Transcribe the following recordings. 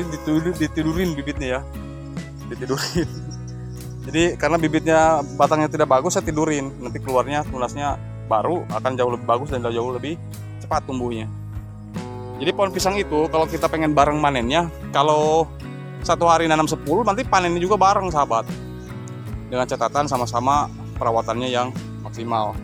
Jadi ditidurin bibitnya ya, ditidurin. Jadi karena bibitnya batangnya tidak bagus, saya tidurin. Nanti keluarnya tunasnya baru akan jauh lebih bagus dan jauh lebih cepat tumbuhnya. Jadi pohon pisang itu kalau kita pengen bareng manennya, kalau satu hari nanam 10, nanti panennya juga bareng sahabat. Dengan catatan sama-sama perawatannya yang maksimal.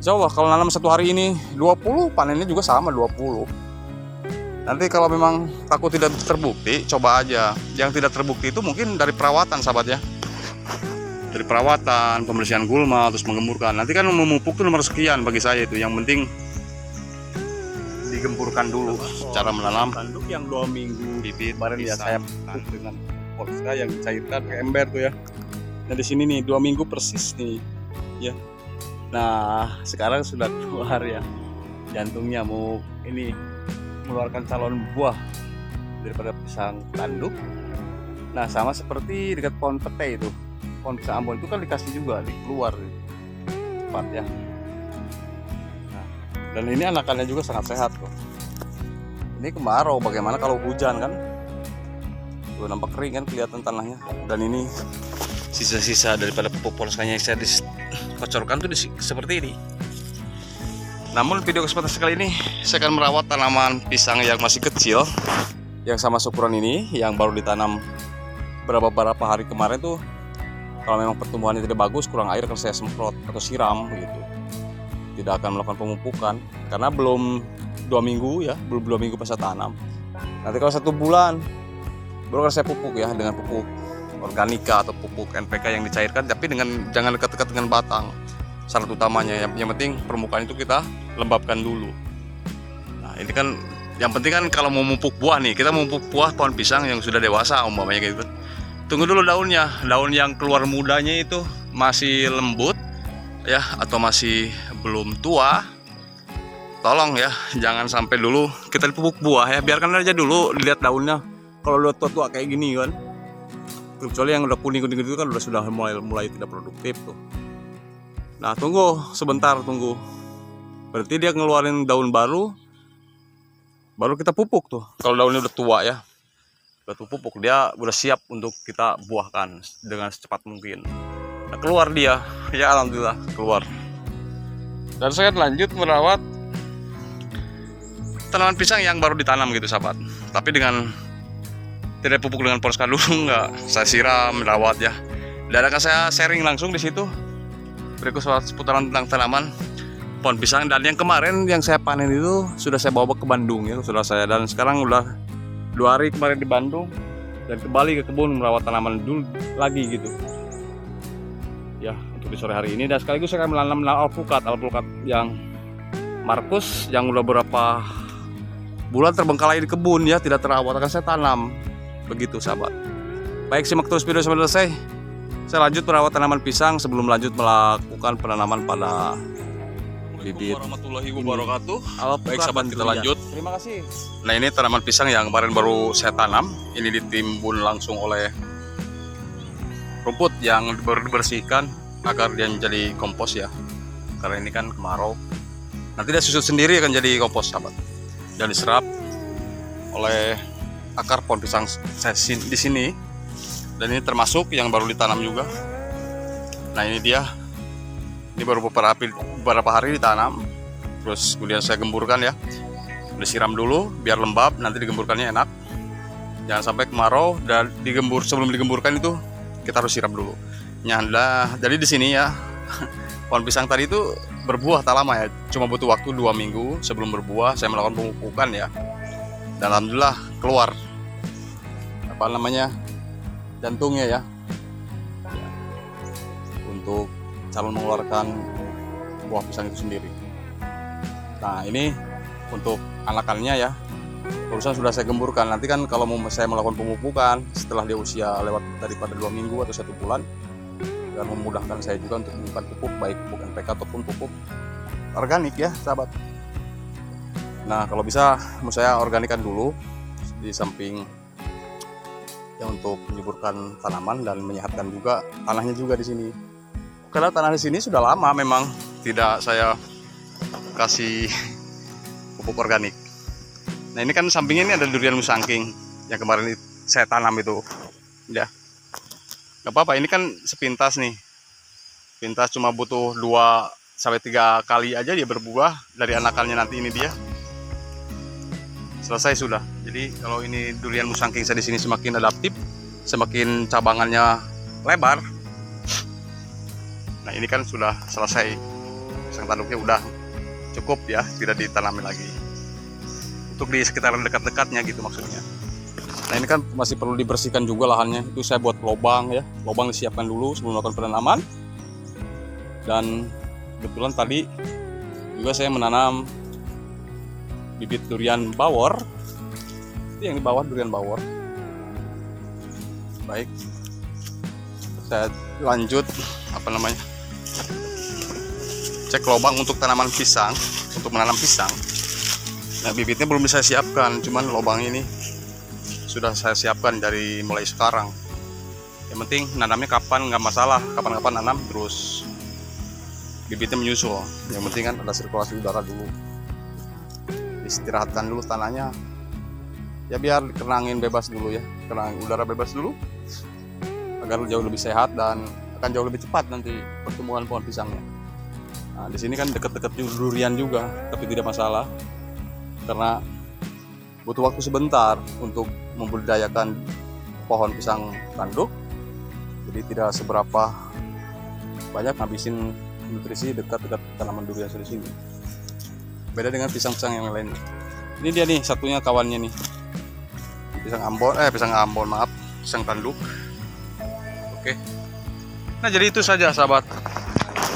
Insya Allah kalau nanam satu hari ini 20, panennya juga sama 20. Nanti kalau memang takut tidak terbukti, coba aja. Yang tidak terbukti itu mungkin dari perawatan sahabat ya. Dari perawatan, pembersihan gulma, terus mengemburkan. Nanti kan memupuk itu nomor sekian bagi saya itu. Yang penting digempurkan dulu cara menanam. Tanduk yang 2 minggu bibit kemarin ya saya pupuk dengan Polska yang dicairkan ke ember tuh ya. Nah di sini nih 2 minggu persis nih ya. Nah sekarang sudah keluar ya jantungnya, mau ini mengeluarkan calon buah daripada pisang tanduk. Nah sama seperti dekat pohon pete itu, pohon pisang Ambon itu kan dikasih juga dikeluar cepat ya. Nah, dan ini anakannya juga sangat sehat tuh. Ini kemarau, bagaimana kalau hujan kan? Tuh nampak kering kan kelihatan tanahnya. Dan ini sisa-sisa daripada pupuk Polskanya yang saya kocorkan tuh seperti ini. Namun video kesempatan sekali ini saya akan merawat tanaman pisang yang masih kecil, yang sama syukuran ini, yang baru ditanam beberapa hari kemarin tuh. Kalau memang pertumbuhannya tidak bagus, kurang air akan saya semprot atau siram gitu. Tidak akan melakukan pemupukan karena belum 2 minggu ya, belum 2 minggu pas saya tanam. Nanti kalau 1 bulan baru akan saya pupuk ya dengan pupuk organika atau pupuk NPK yang dicairkan, tapi jangan dekat-dekat dengan batang. Syarat utamanya yang penting permukaan itu kita lembabkan dulu. Nah ini kan yang penting kan kalau mau memupuk buah nih, kita memupuk buah pohon pisang yang sudah dewasa umpamanya gitu. Tunggu dulu daunnya, daun yang keluar mudanya itu masih lembut ya atau masih belum tua. Tolong ya jangan sampai dulu kita dipupuk buah ya, biarkan aja dulu dilihat daunnya. Kalau udah tua-tua kayak gini kan, kecuali yang udah kuning-kuning itu kan sudah mulai tidak produktif tuh. Nah tunggu sebentar, tunggu. Berarti dia ngeluarin daun baru kita pupuk tuh. Kalau daunnya udah tua ya, udah pupuk, dia udah siap untuk kita buahkan dengan secepat mungkin. Nah, keluar dia, ya alhamdulillah keluar. Dan saya lanjut merawat tanaman pisang yang baru ditanam gitu sahabat. Tapi dengan tidak pupuk dengan Polska dulu, nggak saya siram, merawat ya. Dan akan saya sharing langsung di situ berikut seputaran tentang tanaman pohon pisang. Dan yang kemarin yang saya panen itu sudah saya bawa ke Bandung ya, sudah saya, dan sekarang udah 2 hari kemarin di Bandung dan kembali ke kebun merawat tanaman dulu lagi gitu ya untuk di sore hari ini. Dan sekaligus saya akan menanam alpukat yang Markus yang udah beberapa bulan terbengkalai di kebun ya, tidak terawat, akan saya tanam begitu sahabat. Baik, simak terus video sampai selesai. Saya lanjut merawat tanaman pisang sebelum lanjut melakukan penanaman pada bibit. Warahmatullahi wabarakatuh. Baik sahabat, kita lanjut. Terima kasih. Nah ini tanaman pisang yang kemarin baru saya tanam. Ini ditimbun langsung oleh rumput yang baru dibersihkan agar dia menjadi kompos ya. Karena ini kan kemarau. Nanti dia susut sendiri akan jadi kompos sahabat. Dan diserap oleh akar pohon pisang saya di sini. Dan ini termasuk yang baru ditanam juga. Nah ini dia. Ini baru beberapa hari ditanam. Terus kemudian saya gemburkan ya. Disiram dulu biar lembab, nanti digemburkannya enak. Jangan sampai kemarau, dan sebelum digemburkan itu kita harus siram dulu. Nyanda. Jadi di sini ya pohon pisang tadi itu berbuah tak lama ya. Cuma butuh waktu 2 minggu sebelum berbuah saya melakukan pemupukan ya. Dan alhamdulillah keluar jantungnya ya, untuk calon mengeluarkan buah pisang itu sendiri. Nah ini untuk anakannya ya, barusan sudah saya gemburkan. Nanti kan kalau mau saya melakukan pemupukan setelah dia usia lewat daripada 2 minggu atau 1 bulan, dan memudahkan saya juga untuk menyimpan pupuk, baik pupuk NPK ataupun pupuk organik ya sahabat. Nah kalau bisa mau saya organikan dulu di samping ya, untuk menyuburkan tanaman dan menyehatkan juga tanahnya juga di sini. Karena tanah di sini sudah lama memang tidak saya kasih pupuk organik. Nah ini kan sampingnya ini ada durian musangking. yang kemarin saya tanam itu. Ya, nggak apa-apa, ini kan sepintas nih. Pintas cuma butuh 2-3 kali aja dia berbuah dari anakannya. Nanti ini dia selesai sudah. Jadi kalau ini durian musangking saya di sini semakin adaptif, semakin cabangannya lebar. Nah ini kan sudah selesai, pisang tanduknya udah cukup ya, tidak ditanami lagi. Untuk di sekitaran dekat-dekatnya gitu maksudnya. Nah ini kan masih perlu dibersihkan juga lahannya. Itu saya buat lubang ya, lubang disiapkan dulu sebelum melakukan penanaman. Dan kebetulan tadi juga saya menanam bibit durian bawor. Itu yang di bawah durian bawor. Baik, saya lanjut cek lubang untuk tanaman pisang, untuk menanam pisang. Nah bibitnya belum bisa siapkan, cuman lubang ini sudah saya siapkan dari mulai sekarang. Yang penting nanamnya kapan nggak masalah, kapan-kapan nanam terus bibitnya menyusul. Yang penting kan ada sirkulasi udara dulu, istirahatkan dulu tanahnya ya, biar dikenangin bebas dulu ya, kenangin udara bebas dulu agar jauh lebih sehat dan akan jauh lebih cepat nanti pertumbuhan pohon pisangnya. Nah di sini kan dekat-dekat durian juga, tapi tidak masalah karena butuh waktu sebentar untuk membudidayakan pohon pisang tanduk, jadi tidak seberapa banyak ngabisin nutrisi dekat-dekat tanaman durian di sini. Beda dengan pisang-pisang yang lain. Ini dia nih satunya kawannya nih, pisang tanduk. Oke. Nah jadi itu saja sahabat.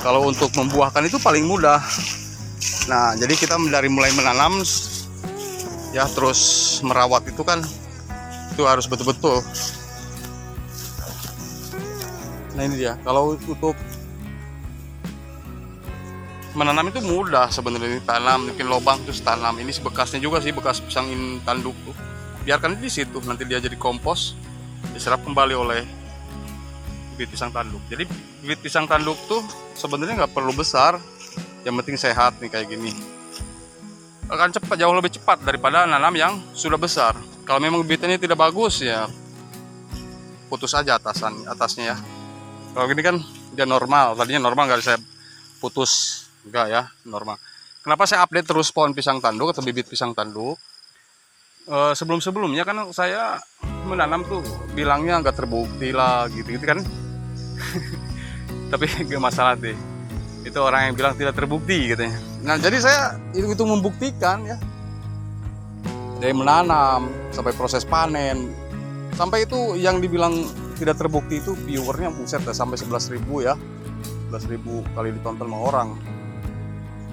Kalau untuk membuahkan itu paling mudah. Nah jadi kita dari mulai menanam ya terus merawat itu kan itu harus betul-betul. Nah ini dia, kalau untuk menanam itu mudah sebenarnya, tanam bikin lubang terus tanam. Ini bekasnya juga sih, bekas pisang tanduk tuh, biarkan di situ, nanti dia jadi kompos, diserap kembali oleh bibit pisang tanduk. Jadi bibit pisang tanduk tuh sebenarnya nggak perlu besar, yang penting sehat nih kayak gini. Akan cepat, jauh lebih cepat daripada nanam yang sudah besar. Kalau memang bibitnya tidak bagus ya putus aja atasnya ya. Kalau gini kan dia normal, tadinya normal nggak saya putus, enggak ya, normal. Kenapa saya update terus pohon pisang tanduk atau bibit pisang tanduk? Sebelum-sebelumnya kan saya menanam tuh bilangnya nggak terbukti lah gitu kan. Tapi gak masalah deh, itu orang yang bilang tidak terbukti katanya. Nah jadi saya itu membuktikan ya, dari menanam sampai proses panen, sampai itu yang dibilang tidak terbukti itu viewernya buset dah sampai 11.000 ya, 11.000 kali ditonton sama orang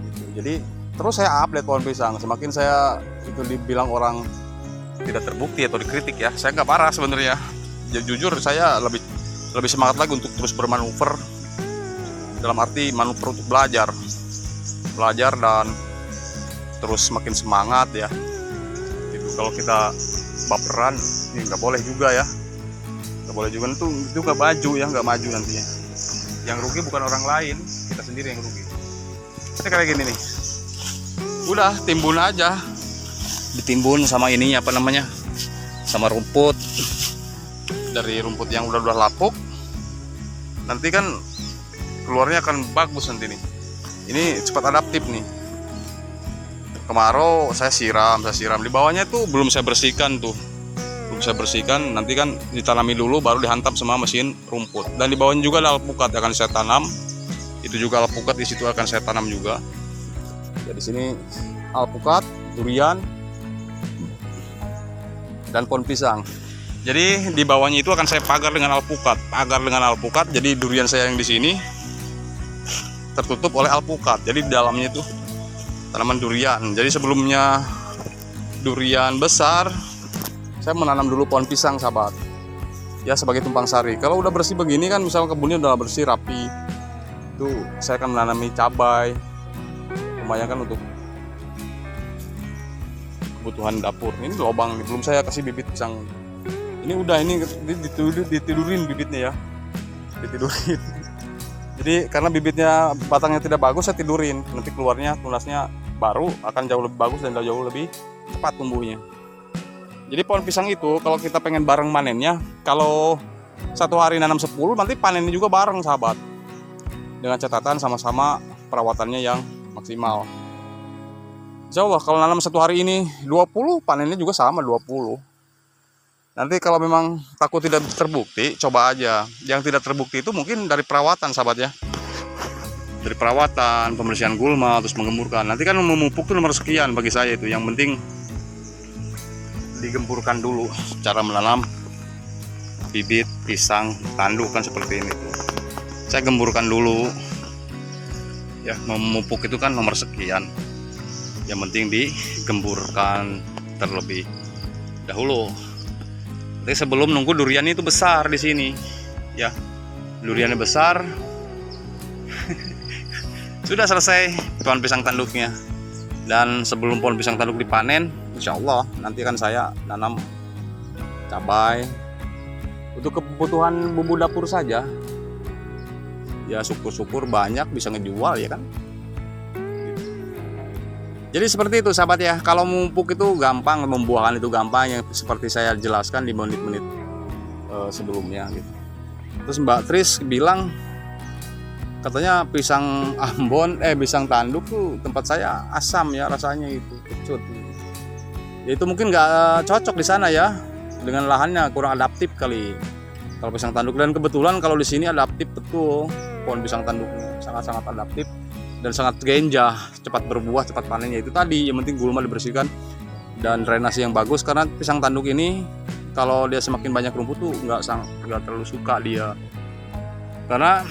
gitu. Jadi terus saya update pohon pisang, semakin saya itu dibilang orang tidak terbukti atau dikritik ya, saya nggak parah sebenarnya. Jujur saya lebih semangat lagi untuk terus bermanuver, dalam arti manuver untuk belajar dan terus makin semangat ya gitu. Kalau kita baperan ini nggak boleh juga ya, nggak boleh juga, itu nggak maju ya, nggak maju nantinya. Yang rugi bukan orang lain, kita sendiri yang rugi. Ini kayak gini nih, udah timbun aja, ditimbun sama ininya sama rumput, dari rumput yang udah lapuk, nanti kan keluarnya akan bagus nanti nih. Ini cepat adaptif nih. Kemarau saya siram di bawahnya tuh belum saya bersihkan, nanti kan ditanami dulu baru dihantam sama mesin rumput. Dan di bawahnya juga ada alpukat akan saya tanam, itu juga alpukat di situ akan saya tanam juga. Jadi sini alpukat, durian, dan pohon pisang. Jadi di bawahnya itu akan saya pagar dengan alpukat. Jadi durian saya yang di sini tertutup oleh alpukat. Jadi di dalamnya itu tanaman durian. Jadi sebelumnya durian besar, saya menanam dulu pohon pisang sahabat. Ya sebagai tumpang sari. Kalau udah bersih begini kan, misalnya kebunnya udah bersih rapi, itu saya akan menanami cabai. Lumayan kan untuk kebutuhan dapur. Ini lubang nih, belum saya kasih bibit pisang. Ini udah, ini ditidurin bibitnya ya, ditidurin. Jadi karena bibitnya batangnya tidak bagus, saya tidurin. Nanti keluarnya tunasnya baru akan jauh lebih bagus dan jauh lebih cepat tumbuhnya. Jadi pohon pisang itu kalau kita pengen bareng manennya, kalau satu hari nanam 10, nanti panennya juga bareng sahabat. Dengan catatan sama-sama perawatannya yang maksimal. Insya Allah kalau nanam satu hari ini 20, panennya juga sama 20. Nanti kalau memang takut tidak terbukti, coba aja. Yang tidak terbukti itu mungkin dari perawatan sahabat ya. Dari perawatan, pembersihan gulma, terus menggemburkan. Nanti kan memupuk itu nomor sekian bagi saya itu. Yang penting digemburkan dulu. Cara menanam bibit pisang tanduk kan seperti ini tuh. Saya gemburkan dulu. Ya, memupuk itu kan nomor sekian. Yang penting digemburkan terlebih dahulu. Jadi sebelum nunggu durian itu besar di sini, ya duriannya besar, sudah selesai pohon pisang tanduknya. Dan sebelum pohon pisang tanduk dipanen, insya Allah nanti kan saya nanam cabai untuk kebutuhan bumbu dapur saja. Ya syukur-syukur banyak bisa ngejual ya kan. Jadi seperti itu sahabat ya, kalau memupuk itu gampang, membuahkan itu gampang, yang seperti saya jelaskan di menit-menit sebelumnya gitu. Terus Mbak Tris bilang katanya pisang Ambon, pisang tanduk tuh tempat saya asam ya rasanya itu, kecut. Ya itu mungkin nggak cocok di sana ya, dengan lahannya kurang adaptif kali kalau pisang tanduk. Dan kebetulan kalau di sini adaptif betul, pohon pisang tanduknya sangat-sangat adaptif. Dan sangat genjah, cepat berbuah, cepat panennya. Itu tadi yang penting gulma dibersihkan dan drainase yang bagus, karena pisang tanduk ini kalau dia semakin banyak rumput tuh nggak terlalu suka dia, karena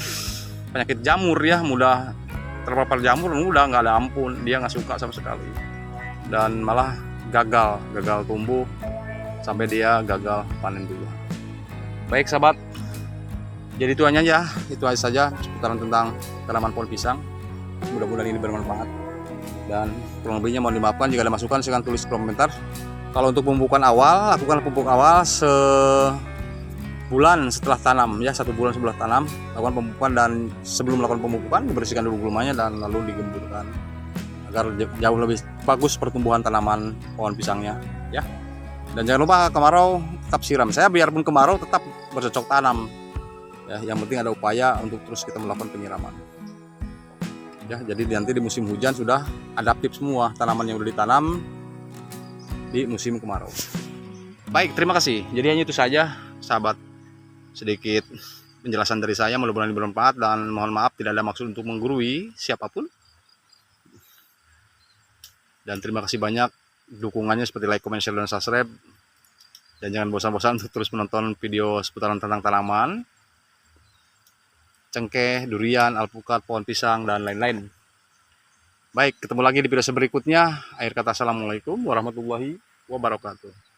penyakit jamur ya, mudah terpapar jamur, mudah nggak ada ampun, dia nggak suka sama sekali dan malah gagal tumbuh sampai dia gagal panen juga. Baik sahabat, jadi itu aja saja seputaran tentang tanaman pohon pisang. Mudah-mudahan ini bermanfaat, dan kurang lebihnya mohon dimaafkan jika ada masukan silahkan tulis komentar. Kalau untuk pemupukan awal, lakukan pupuk awal sebulan setelah tanam ya, 1 bulan setelah tanam lakukan pemupukan, dan sebelum melakukan pemupukan dibersihkan dulu gulmanya dan lalu digemburkan agar jauh lebih bagus pertumbuhan tanaman pohon pisangnya ya. Dan jangan lupa kemarau tetap siram. Saya biarpun kemarau tetap bercocok tanam ya, yang penting ada upaya untuk terus kita melakukan penyiraman. Ya, jadi nanti di musim hujan sudah adaptif semua tanaman yang sudah ditanam di musim kemarau. Baik, terima kasih. Jadi hanya itu saja sahabat, sedikit penjelasan dari saya, mudah-mudahan bermanfaat, dan mohon maaf tidak ada maksud untuk menggurui siapapun. Dan terima kasih banyak dukungannya seperti like, comment, share, dan subscribe. Dan jangan bosan-bosan untuk terus menonton video seputaran tentang tanaman cengkeh, durian, alpukat, pohon pisang, dan lain-lain. Baik, ketemu lagi di video berikutnya. Akhir kata, assalamualaikum warahmatullahi wabarakatuh.